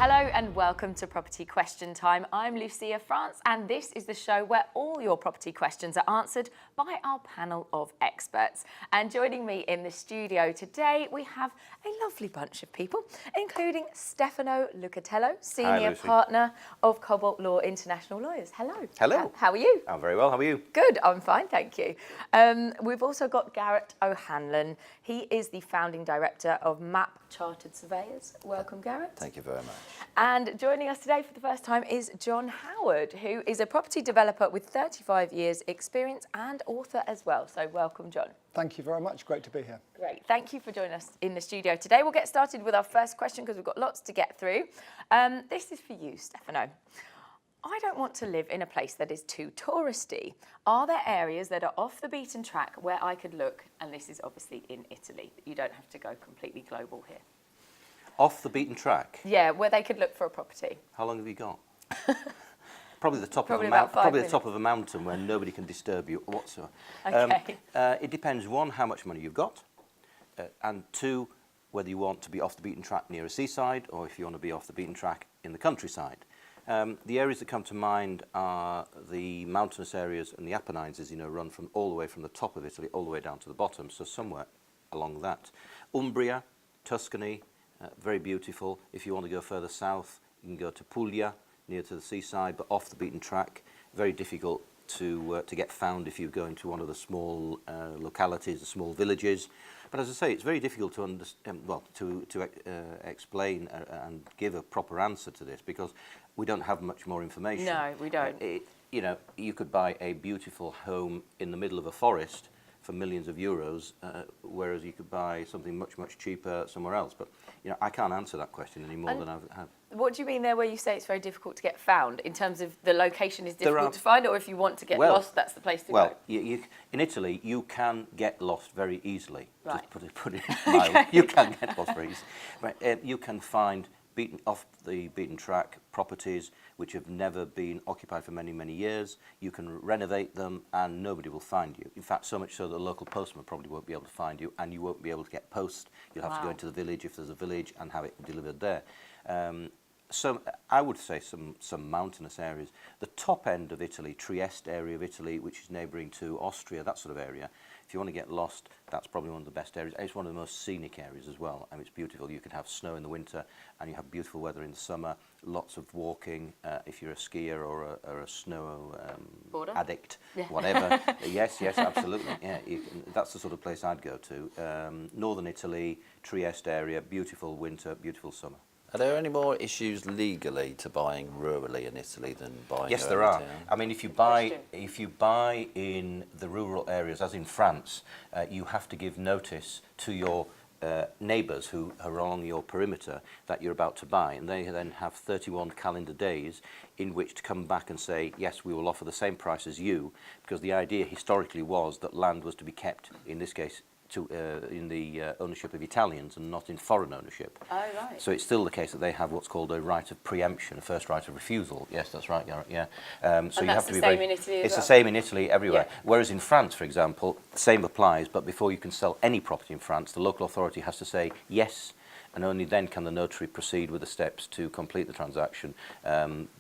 Hello and welcome to Property Question Time. I'm Lucia France and this is the show where all your property questions are answered by our panel of experts. And joining me in the studio today, we have a lovely bunch of people, including Stefano Lucatello, Senior Partner of Cobalt Law International Lawyers. Hello. Hello. How are you? I'm very well. How are you? Good. I'm fine, thank you. We've also got Garrett O'Hanlon. He is the founding director of MAP Chartered Surveyors. Welcome, Garrett. Thank you very much. And joining us today for the first time is John Howard, who is a property developer with 35 years experience and author as well. So welcome, John. Thank you very much. Great to be here. Great. Thank you for joining us in the studio today. We'll get started with our first question because we've got lots to get through. This is for you, Stefano. I don't want to live in a place that is too touristy. Are there areas that are off the beaten track where I could look? And this is obviously in Italy. You don't have to go completely global here. Off the beaten track? Yeah, where they could look for a property. How long have you got? Probably the top Probably of the top of a mountain where nobody can disturb you whatsoever. Okay. It depends, one, how much money you've got, and two, whether you want to be off the beaten track near a seaside or if you want to be off the beaten track in the countryside. The areas that come to mind are the mountainous areas and the Apennines, as you know, run from all the way from the top of Italy all the way down to the bottom, so somewhere along that. Umbria, Tuscany, very beautiful. If you want to go further south, you can go to Puglia, near to the seaside, but off the beaten track. Very difficult to get found if you go into one of the small localities, the small villages. But as I say, it's very difficult to understand, explain and give a proper answer to this because we don't have much more information. No, we don't. You know, you could buy a beautiful home in the middle of a forest for millions of euros, whereas you could buy something much, much cheaper somewhere else. But, you know, I can't answer that question any more than I have. What do you mean there where you say it's very difficult to get found? In terms of the location is difficult to find, or if you want to get lost, that's the place to go? Well, in Italy, you can get lost very easily. Right. Just put it mildly. Okay. You can get lost very easily. Right. You can find off the beaten track properties which have never been occupied for many, many years. You can renovate them and nobody will find you. In fact, so much so that the local postman probably won't be able to find you and you won't be able to get post. You'll have to go into the village if there's a village and have it delivered there. So I would say some mountainous areas. The top end of Italy, Trieste area of Italy, which is neighbouring to Austria, that sort of area, if you want to get lost, that's probably one of the best areas. It's one of the most scenic areas as well. I mean, it's beautiful. You can have snow in the winter and you have beautiful weather in the summer, lots of walking if you're a skier or a snow addict, whatever. Yes, absolutely. Yeah, that's the sort of place I'd go to. Northern Italy, Trieste area, beautiful winter, beautiful summer. Are there any more issues legally to buying rurally in Italy than buying? Yes, there are. I mean, if you buy in the rural areas, as in France, you have to give notice to your neighbours who are along your perimeter that you're about to buy, and they then have 31 calendar days in which to come back and say, yes, we will offer the same price as you, because the idea historically was that land was to be kept, in this case, in the ownership of Italians and not in foreign ownership. Oh, right. So it's still the case that they have what's called a right of preemption, a first right of refusal. Yes, that's right, Garrett, yeah. So you have to be very... in Italy It's the same in Italy everywhere. Yeah. Whereas in France, for example, the same applies, but before you can sell any property in France, the local authority has to say yes, and only then can the notary proceed with the steps to complete the transaction.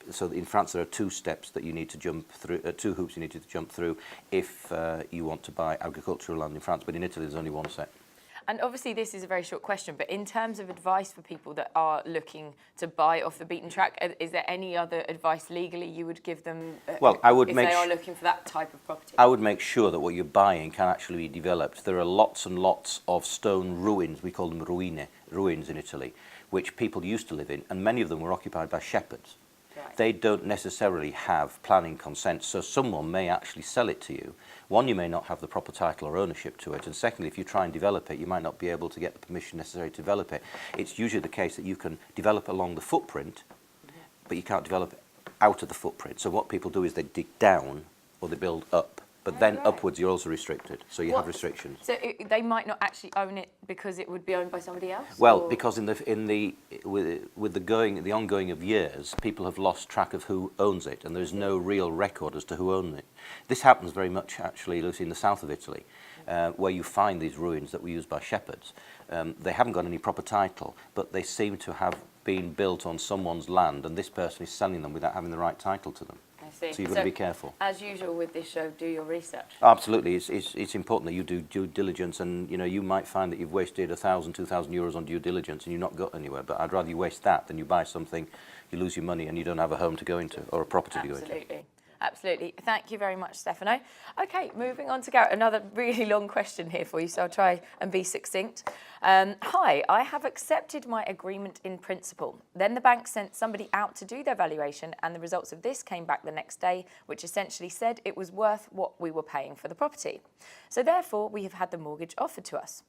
So in France there are two steps that you need to jump through, two hoops you need to jump through if you want to buy agricultural land in France, but in Italy there's only one step. And obviously this is a very short question, but in terms of advice for people that are looking to buy off the beaten track, is there any other advice legally you would give them well, I would if they are looking for that type of property? I would make sure that what you're buying can actually be developed. There are lots and lots of stone ruins, we call them ruins in Italy, which people used to live in, and many of them were occupied by shepherds. Right. They don't necessarily have planning consent, so someone may actually sell it to you. One, you may not have the proper title or ownership to it, and secondly, if you try and develop it, you might not be able to get the permission necessary to develop it. It's usually the case that you can develop along the footprint, but you can't develop out of the footprint. So what people do is they dig down or they build up. But then upwards, you're also restricted, so you have restrictions. So they might not actually own it because it would be owned by somebody else. Well, because with the ongoing of years, people have lost track of who owns it, and there's no real record as to who owns it. This happens very much, actually, Lucy, in the south of Italy, where you find these ruins that were used by shepherds. They haven't got any proper title, but they seem to have being built on someone's land and this person is selling them without having the right title to them. I see. So you've got to be careful. As usual with this show, do your research. Absolutely, it's important that you do due diligence, and you might find that you've wasted 1,000, 2,000 euros on due diligence and you've not got anywhere. But I'd rather you waste that than you buy something, you lose your money, and you don't have a home to go into or a property to go into. Absolutely. Absolutely. Thank you very much, Stefano. Okay, moving on to Garrett. Another really long question here for you, so I'll try and be succinct. Hi, I have accepted my agreement in principle. Then the bank sent somebody out to do their valuation, and the results of this came back the next day, which essentially said it was worth what we were paying for the property. So therefore, we have had the mortgage offered to us.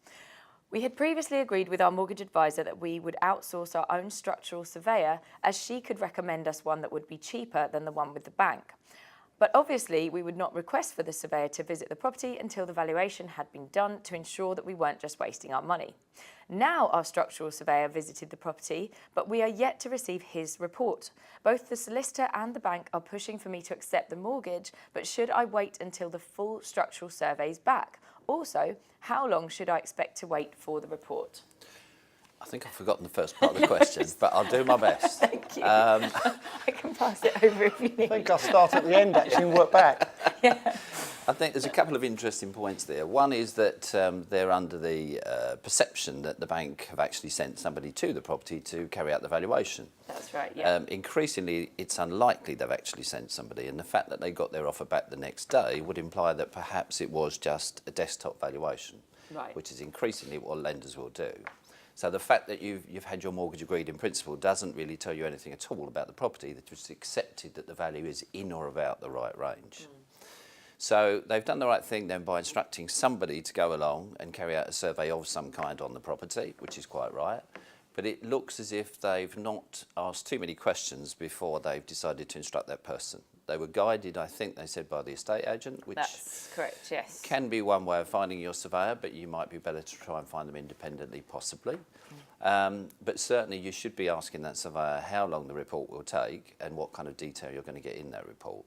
We had previously agreed with our mortgage advisor that we would outsource our own structural surveyor, as she could recommend us one that would be cheaper than the one with the bank. But obviously, we would not request for the surveyor to visit the property until the valuation had been done to ensure that we weren't just wasting our money. Now our structural surveyor visited the property, but we are yet to receive his report. Both the solicitor and the bank are pushing for me to accept the mortgage, but should I wait until the full structural survey is back? Also, how long should I expect to wait for the report? I think I've forgotten the first part of the question, but I'll do my best. Thank you. I can pass it over if you need. I think I'll start at the end actually and work back. I think there's a couple of interesting points there. One is that they're under the perception that the bank have actually sent somebody to the property to carry out the valuation. That's right, yeah. Increasingly, it's unlikely they've actually sent somebody, and the fact that they got their offer back the next day would imply that perhaps it was just a desktop valuation, Right. which is increasingly what lenders will do. So the fact that you've had your mortgage agreed in principle doesn't really tell you anything at all about the property. They've just accepted that the value is in or about the right range. So they've done the right thing then by instructing somebody to go along and carry out a survey of some kind on the property, which is quite right. But it looks as if they've not asked too many questions before they've decided to instruct that person. They were guided, I think they said, by the estate agent, which That's correct, yes. can be one way of finding your surveyor, but you might be better to try and find them independently, possibly. But certainly you should be asking that surveyor how long the report will take and what kind of detail you're going to get in that report.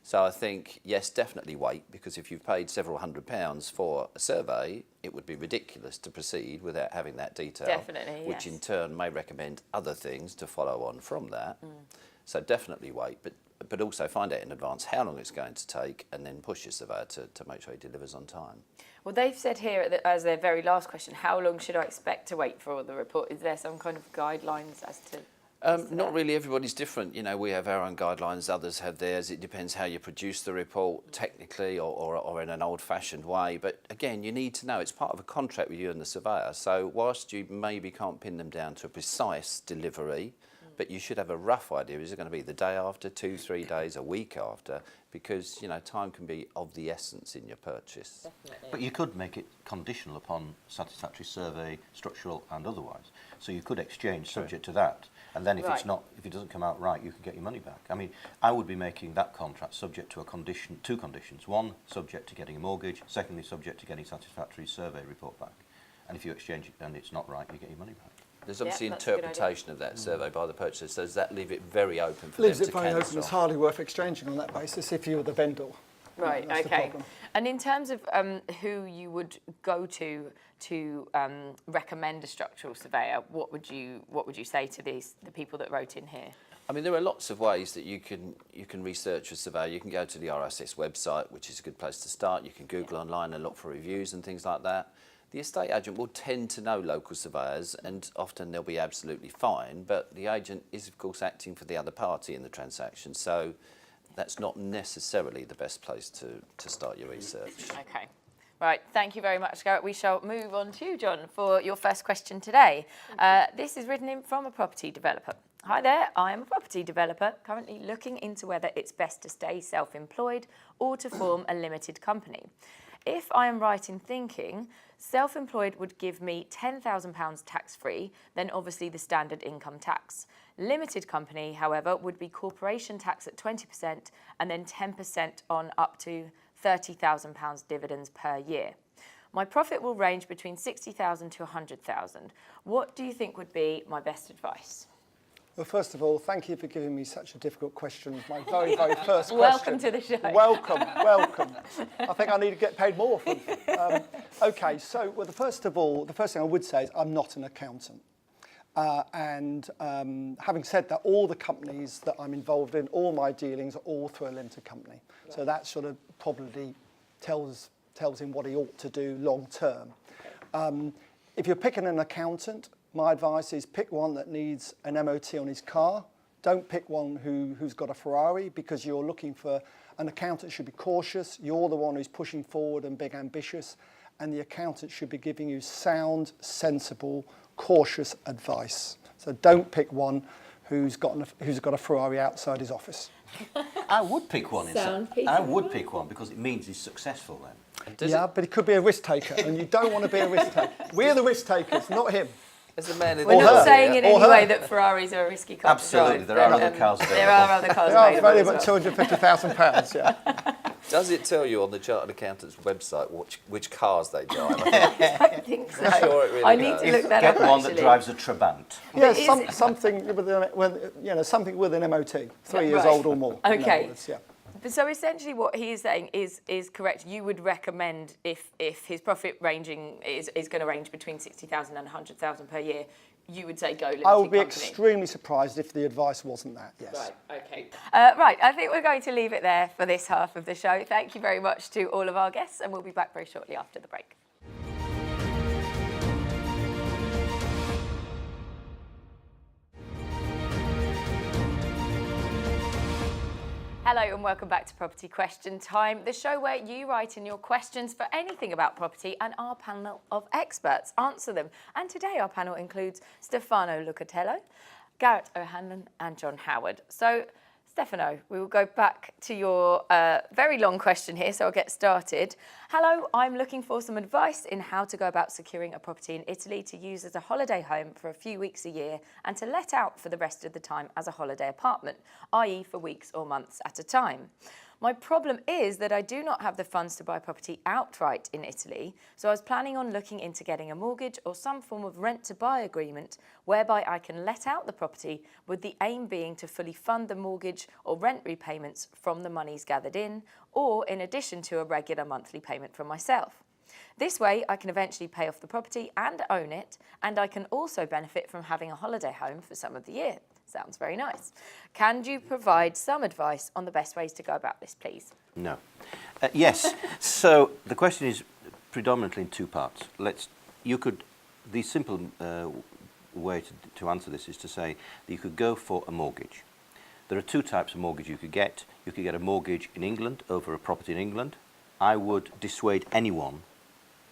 So I think, yes, definitely wait, because if you've paid several £100s for a survey, it would be ridiculous to proceed without having that detail. Definitely, which yes. in turn may recommend other things to follow on from that. So definitely wait, but also find out in advance how long it's going to take and then push your surveyor to make sure he delivers on time. Well, they've said here as their very last question, how long should I expect to wait for the report? Is there some kind of guidelines as to... Not really. Everybody's different. You know, we have our own guidelines, others have theirs. It depends how you produce the report, technically or in an old-fashioned way. But again, you need to know it's part of a contract with you and the surveyor. So whilst you maybe can't pin them down to a precise delivery, but you should have a rough idea. Is it going to be the day after, 2-3 days, a week after? Because, you know, time can be of the essence in your purchase. Definitely. But you could make it conditional upon satisfactory survey, structural and otherwise. So you could exchange subject to that. And then if Right. it's not, if it doesn't come out right, you can get your money back. I mean, I would be making that contract subject to two conditions. One, subject to getting a mortgage. Secondly, subject to getting satisfactory survey report back. And if you exchange it and it's not right, you get your money back. There's obviously that's a good interpretation of that survey by the purchaser. So does that leave it very open for Leaves them it to very open. cancel? It's hardly worth exchanging on that basis if you're the vendor. Right, That's the okay. problem. And in terms of who you would go to recommend a structural surveyor, what would you say to the people that wrote in here? I mean, there are lots of ways that you can research a surveyor. You can go to the RSS website, which is a good place to start. You can Google online and look for reviews and things like that. The estate agent will tend to know local surveyors, and often they'll be absolutely fine, but the agent is, of course, acting for the other party in the transaction, so that's not necessarily the best place to start your research. Okay. Right, thank you very much, Garrett. We shall move on to you, John, for your first question today. This is written in from a property developer. Hi there, I am a property developer currently looking into whether it's best to stay self-employed or to form a limited company. If I am right in thinking, self-employed would give me £10,000 tax-free, then obviously the standard income tax. Limited company, however, would be corporation tax at 20% and then 10% on up to £30,000 dividends per year. My profit will range between £60,000 to £100,000. What do you think would be my best advice? Well, first of all, thank you for giving me such a difficult question. It's my very, very first question. Welcome to the show. Welcome, welcome. I think I need to get paid more for it. Okay, so well, the first thing I would say is I'm not an accountant. Having said that, all the companies that I'm involved in, all my dealings are all through a limited company. Right. So that sort of probably tells him what he ought to do long term. If you're picking an accountant, my advice is pick one that needs an MOT on his car. Don't pick one who's got a Ferrari, because you're looking for an accountant should be cautious. You're the one who's pushing forward and big ambitious, and the accountant should be giving you sound, sensible, cautious advice. So don't pick one who's got a Ferrari outside his office. I would pick one. I would pick one because it means he's successful then. But he could be a risk taker, and you don't want to be a risk taker. We're the risk takers, not him. As a man in We're not saying in any her. way that Ferraris are a risky car to drive. Absolutely, there are other cars available. There are other cars They are available. only as about well. £250,000, yeah. Does it tell you on the chartered accountant's website which cars they drive? I think so. I'm sure it really I need does. to look that Get up, one actually. that drives a Trabant. Yeah, is something with an MOT, 3 years Right. old or more. in Okay. other words, yeah. So essentially what he is saying is correct. You would recommend if his profit ranging is going to range between 60,000 and 100,000 per year, you would say go limited I would be company. extremely surprised if the advice wasn't that, yes. Right, okay. Right, I think we're going to leave it there for this half of the show. Thank you very much to all of our guests, and we'll be back very shortly after the break. Hello and welcome back to Property Question Time, the show where you write in your questions for anything about property and our panel of experts answer them. And today our panel includes Stefano Lucatello, Garrett O'Hanlon and John Howard. So Stefano, we will go back to your very long question here, so I'll get started. Hello, I'm looking for some advice in how to go about securing a property in Italy to use as a holiday home for a few weeks a year and to let out for the rest of the time as a holiday apartment, i.e. for weeks or months at a time. My problem is that I do not have the funds to buy property outright in Italy, so I was planning on looking into getting a mortgage or some form of rent-to-buy agreement whereby I can let out the property, with the aim being to fully fund the mortgage or rent repayments from the monies gathered in, or in addition to a regular monthly payment from myself. This way, I can eventually pay off the property and own it, and I can also benefit from having a holiday home for some of the year. Sounds very nice. Can you provide some advice on the best ways to go about this, please? No. Yes. So the question is predominantly in two parts. The simple way to answer this is to say that you could go for a mortgage. There are two types of mortgage you could get. You could get a mortgage in England over a property in England. I would dissuade anyone,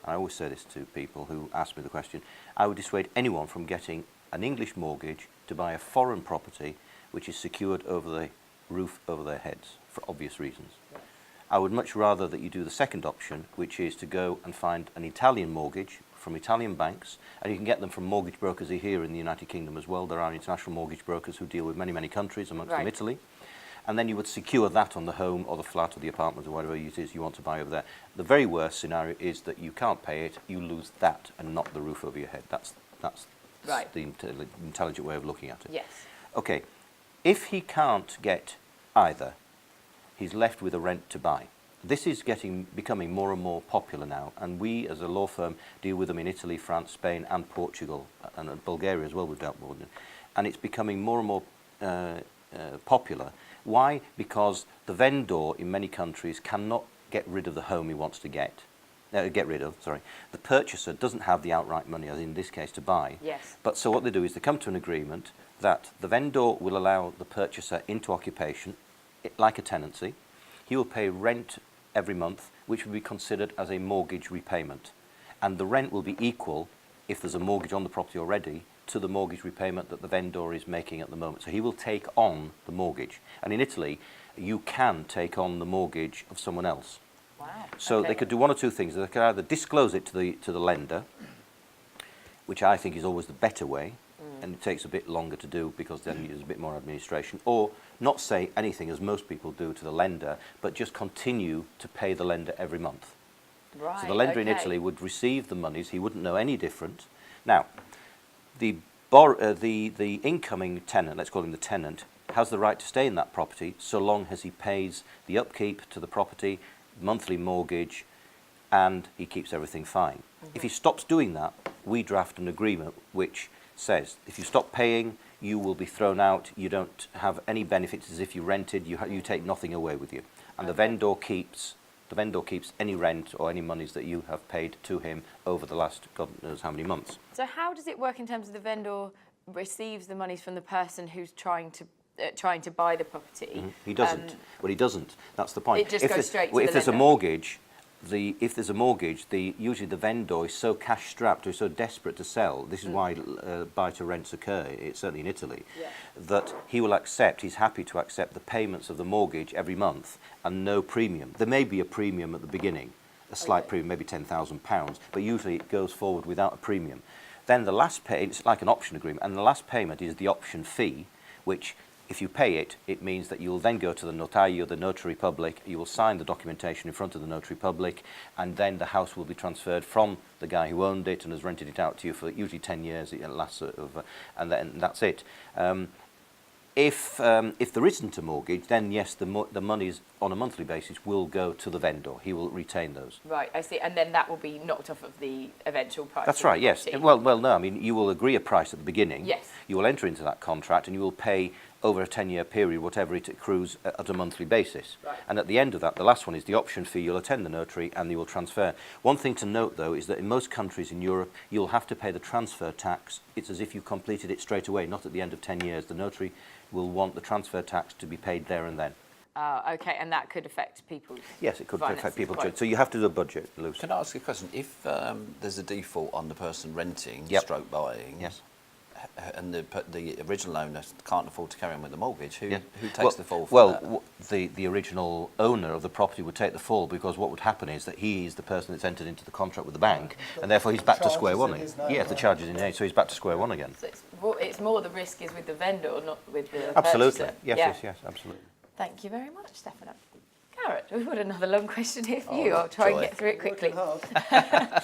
I always say this to people who ask me the question, I would dissuade anyone from getting an English mortgage to buy a foreign property which is secured over the roof over their heads, for obvious reasons. Yes. I would much rather that you do the second option, which is to go and find an Italian mortgage from Italian banks, and you can get them from mortgage brokers here in the United Kingdom as well. There are international mortgage brokers who deal with many, many countries, amongst them Italy. And then you would secure that on the home or the flat or the apartment or whatever it is you want to buy over there. The very worst scenario is that you can't pay it, you lose that and not the roof over your head. That's right. The intelligent way of looking at it. Yes. Okay, if he can't get either, he's left with a rent to buy. This is becoming more and more popular now, and we as a law firm deal with them in Italy, France, Spain and Portugal, and Bulgaria as well we've dealt with it. And it's becoming more and more popular. Why? Because the vendor in many countries cannot get rid of the home he wants to get rid of. The purchaser doesn't have the outright money, as in this case, to buy. Yes. But so what they do is they come to an agreement that the vendor will allow the purchaser into occupation, like a tenancy. He will pay rent every month, which will be considered as a mortgage repayment. And the rent will be equal, if there's a mortgage on the property already, to the mortgage repayment that the vendor is making at the moment. So he will take on the mortgage. And in Italy, you can take on the mortgage of someone else. Wow. So they could do one or two things. They could either disclose it to the lender, which I think is always the better way, and it takes a bit longer to do because then there's a bit more administration, or not say anything, as most people do, to the lender, but just continue to pay the lender every month. Right. So the lender in Italy would receive the monies, he wouldn't know any different. Now, the incoming tenant, let's call him the tenant, has the right to stay in that property so long as he pays the upkeep to the property, monthly mortgage, and he keeps everything fine. If he stops doing that, we draft an agreement which says if you stop paying, you will be thrown out. You don't have any benefits as if you rented. You take nothing away with you, and the vendor keeps any rent or any monies that you have paid to him over the last God knows how many months. So how does it work in terms of the vendor receives the monies from the person who's trying to buy the property? He doesn't. Well, he doesn't. That's the point. It just goes straight to the if there's a lender. mortgage, usually the vendor is so cash strapped or so desperate to sell. This is why buy to rents occur. It's certainly in Italy. Yeah. That he will accept. He's happy to accept the payments of the mortgage every month and no premium. There may be a premium at the beginning, a slight premium, maybe £10,000, but usually it goes forward without a premium. Then the last pay, it's like an option agreement, and the last payment is the option fee, which if you pay it, it means that you'll then go to the notaio, the notary public, you will sign the documentation in front of the notary public, and then the house will be transferred from the guy who owned it and has rented it out to you for usually 10 years, it lasts and then that's it. If there isn't a mortgage, then yes, the monies on a monthly basis will go to the vendor. He will retain those. Right, I see. And then that will be knocked off of the eventual price. That's of the right, yes. property. Well, no, I mean, you will agree a price at the beginning. Yes. You will enter into that contract and you will pay over a 10-year period, whatever it accrues at a monthly basis. Right. And at the end of that, the last one is the option fee. You'll attend the notary and you will transfer. One thing to note, though, is that in most countries in Europe, you'll have to pay the transfer tax. It's as if you completed it straight away, not at the end of 10 years. The notary will want the transfer tax to be paid there and then. Okay, and that could affect people's Yes, it could affect finances people quite- too. So you have to do a budget, Lucy. Can I ask you a question? If there's a default on the person renting, Yep. stroke buying, Yes. and the original owner can't afford to carry on with the mortgage, who Yeah. takes the fall for that? Well, the original owner of the property would take the fall, because what would happen is that he is the person that's entered into the contract with the bank, and therefore he's back to square Charges one in again. his name, Yeah, the right. charges in his name, so he's back to square one again. So it's more the risk is with the vendor, not with the Absolutely. purchaser. Yes, Yeah. yes, absolutely. Thank you very much, Stefano. Garrett, we've got another long question here for you. Oh, I'll try and joy. get through it quickly. Working hard.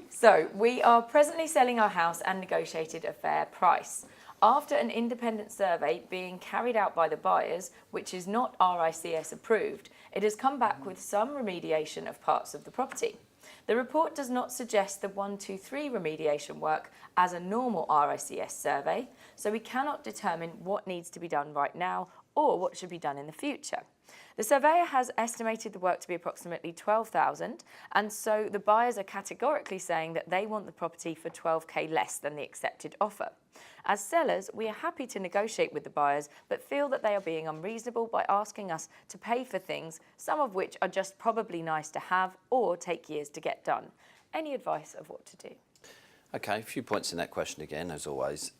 So, we are presently selling our house and negotiated a fair price. After an independent survey being carried out by the buyers, which is not RICS approved, it has come back with some remediation of parts of the property. The report does not suggest the 123 remediation work as a normal RICS survey, so we cannot determine what needs to be done right now or what should be done in the future. The surveyor has estimated the work to be approximately 12,000, and so the buyers are categorically saying that they want the property for 12k less than the accepted offer. As sellers, we are happy to negotiate with the buyers, but feel that they are being unreasonable by asking us to pay for things, some of which are just probably nice to have or take years to get done. Any advice of what to do? Okay, a few points in that question again, as always.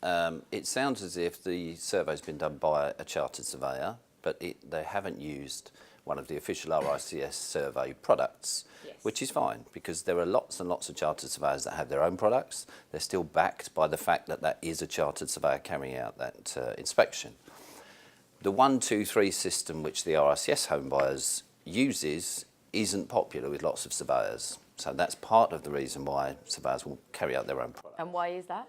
It sounds as if the survey's been done by a chartered surveyor, but they haven't used one of the official RICS survey products, Yes. which is fine, because there are lots and lots of chartered surveyors that have their own products. They're still backed by the fact that that is a chartered surveyor carrying out that inspection. The 123 system which the RICS home buyers uses isn't popular with lots of surveyors. So that's part of the reason why surveyors will carry out their own product. And why is that?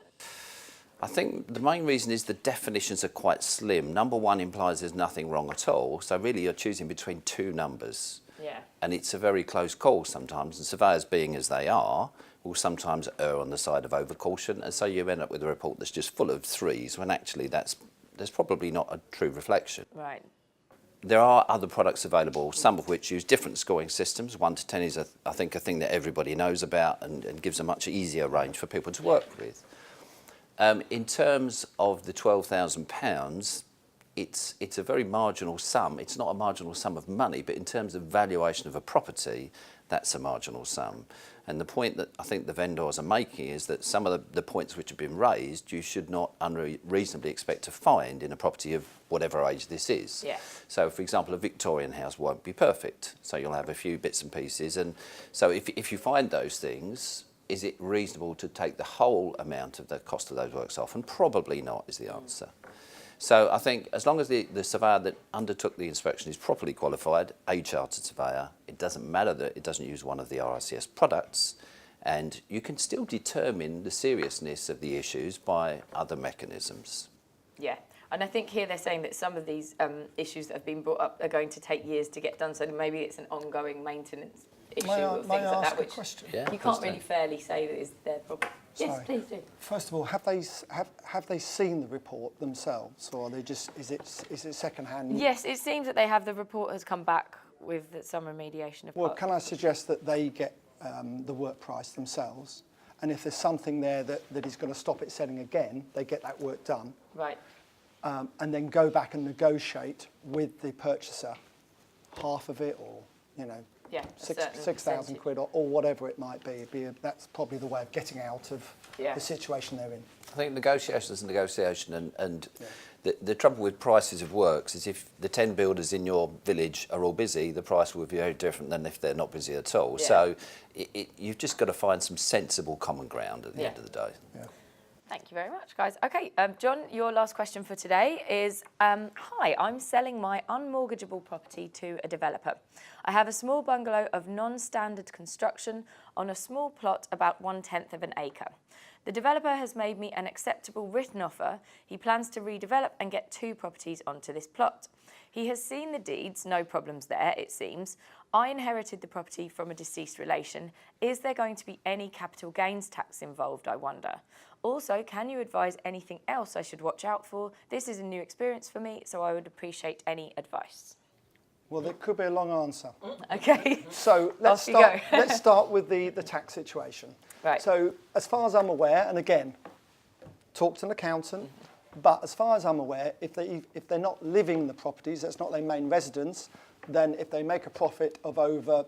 I think the main reason is the definitions are quite slim. Number one implies there's nothing wrong at all. So really you're choosing between two numbers. Yeah. And it's a very close call sometimes. And surveyors, being as they are, will sometimes err on the side of overcaution. And so you end up with a report that's just full of threes, when actually there's probably not a true reflection. Right. There are other products available, some of which use different scoring systems. 1 to 10 is, I think, a thing that everybody knows about and gives a much easier range for people to work with. In terms of the £12,000, it's a very marginal sum. It's not a marginal sum of money, but in terms of valuation of a property, that's a marginal sum. And the point that I think the vendors are making is that some of the points which have been raised, you should not unreasonably expect to find in a property of whatever age this is. Yeah. So, for example, a Victorian house won't be perfect. So you'll have a few bits and pieces. And so if you find those things, is it reasonable to take the whole amount of the cost of those works off? And probably not is the answer. So I think as long as the surveyor that undertook the inspection is properly qualified, a chartered surveyor, it doesn't matter that it doesn't use one of the RICS products, and you can still determine the seriousness of the issues by other mechanisms. Yeah. And I think here they're saying that some of these issues that have been brought up are going to take years to get done, so maybe it's an ongoing maintenance issue May I or things like ask that, a which question? Yeah, you please can't do. really fairly say that is their problem. Yes, Sorry. please do. First of all, have they seen the report themselves, or are they just is it second-hand? Yes, it seems that they have. The report has come back with some remediation of Well, parts. can I suggest that they get the work price themselves, and if there's something there that is going to stop it selling again, they get that work done, Right. and then go back and negotiate with the purchaser half of it, or Yeah, a certain 6,000 percentage. quid or whatever it might be. That's probably the way of getting out of Yeah. the situation they're in. I think negotiation is a negotiation, and the trouble with prices of works is if the 10 builders in your village are all busy, the price will be very different than if they're not busy at all. Yeah. So you've just got to find some sensible common ground at the end of the day. Yeah. Thank you very much, guys. Okay, John, your last question for today is, hi, I'm selling my unmortgageable property to a developer. I have a small bungalow of non-standard construction on a small plot about 1/10 of an acre. The developer has made me an acceptable written offer. He plans to redevelop and get 2 properties onto this plot. He has seen the deeds, no problems there, it seems. I inherited the property from a deceased relation. Is there going to be any capital gains tax involved, I wonder? Also, can you advise anything else I should watch out for? This is a new experience for me, so I would appreciate any advice. Well, there could be a long answer. Okay. So Off you go. let's start with the tax situation. Right. So as far as I'm aware, and again, talk to an accountant, but as far as I'm aware, if they're not living in the properties, that's not their main residence, then if they make a profit of over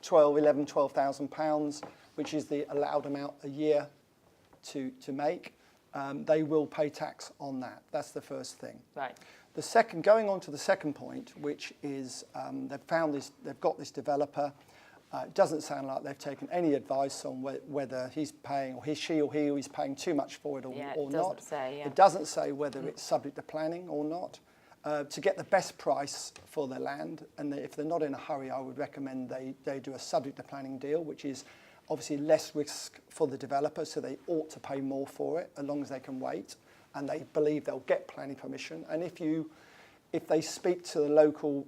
£12,000, which is the allowed amount a year to make, they will pay tax on that. That's the first thing. Right. The second, going on to the second point, which is they've got this developer. It doesn't sound like they've taken any advice on whether he's paying, or she or he is paying too much for it or Yeah, not. it doesn't say, yeah. It doesn't say whether it's subject to planning or not. To get the best price for their land, and if they're not in a hurry, I would recommend they do a subject to planning deal, which is obviously less risk for the developer, so they ought to pay more for it as long as they can wait, and they believe they'll get planning permission. And if they speak to the local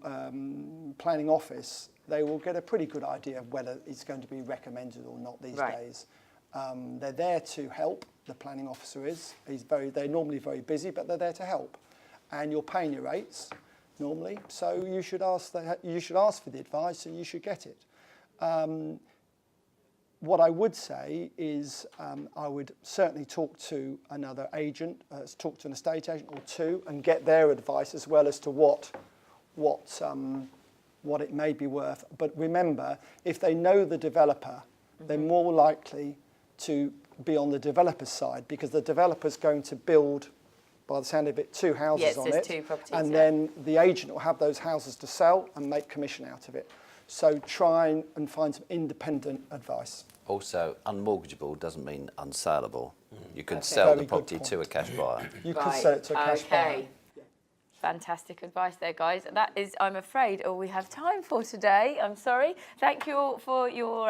planning office, they will get a pretty good idea of whether it's going to be recommended or not these Right. days. They're there to help. The planning officer is. They're normally very busy, but they're there to help. And you're paying your rates normally, so you should ask for the advice, and you should get it. What I would say is I would certainly talk to another agent, talk to an estate agent or two, and get their advice as well as to what it may be worth. But remember, if they know the developer, they're more likely to be on the developer's side, because the developer's going to build, by the sound of it, 2 houses on there's it, 2 properties, and yeah. then the agent will have those houses to sell and make commission out of it. So try and find some independent advice. Also, unmortgageable doesn't mean unsaleable. You could Okay. sell Very the good property point. to a cash buyer. You could sell it to a cash buyer. Okay. Fantastic advice there, guys. That is, I'm afraid, all we have time for today. I'm sorry. Thank you all for your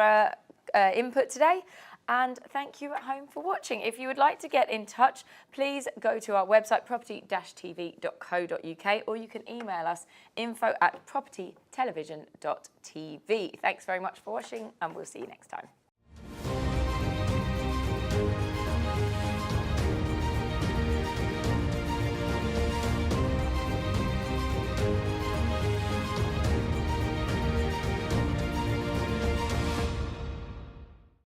input today. And thank you at home for watching. If you would like to get in touch, please go to our website, property-tv.co.uk, or you can email us, info@propertytelevision.tv. Thanks very much for watching, and we'll see you next time.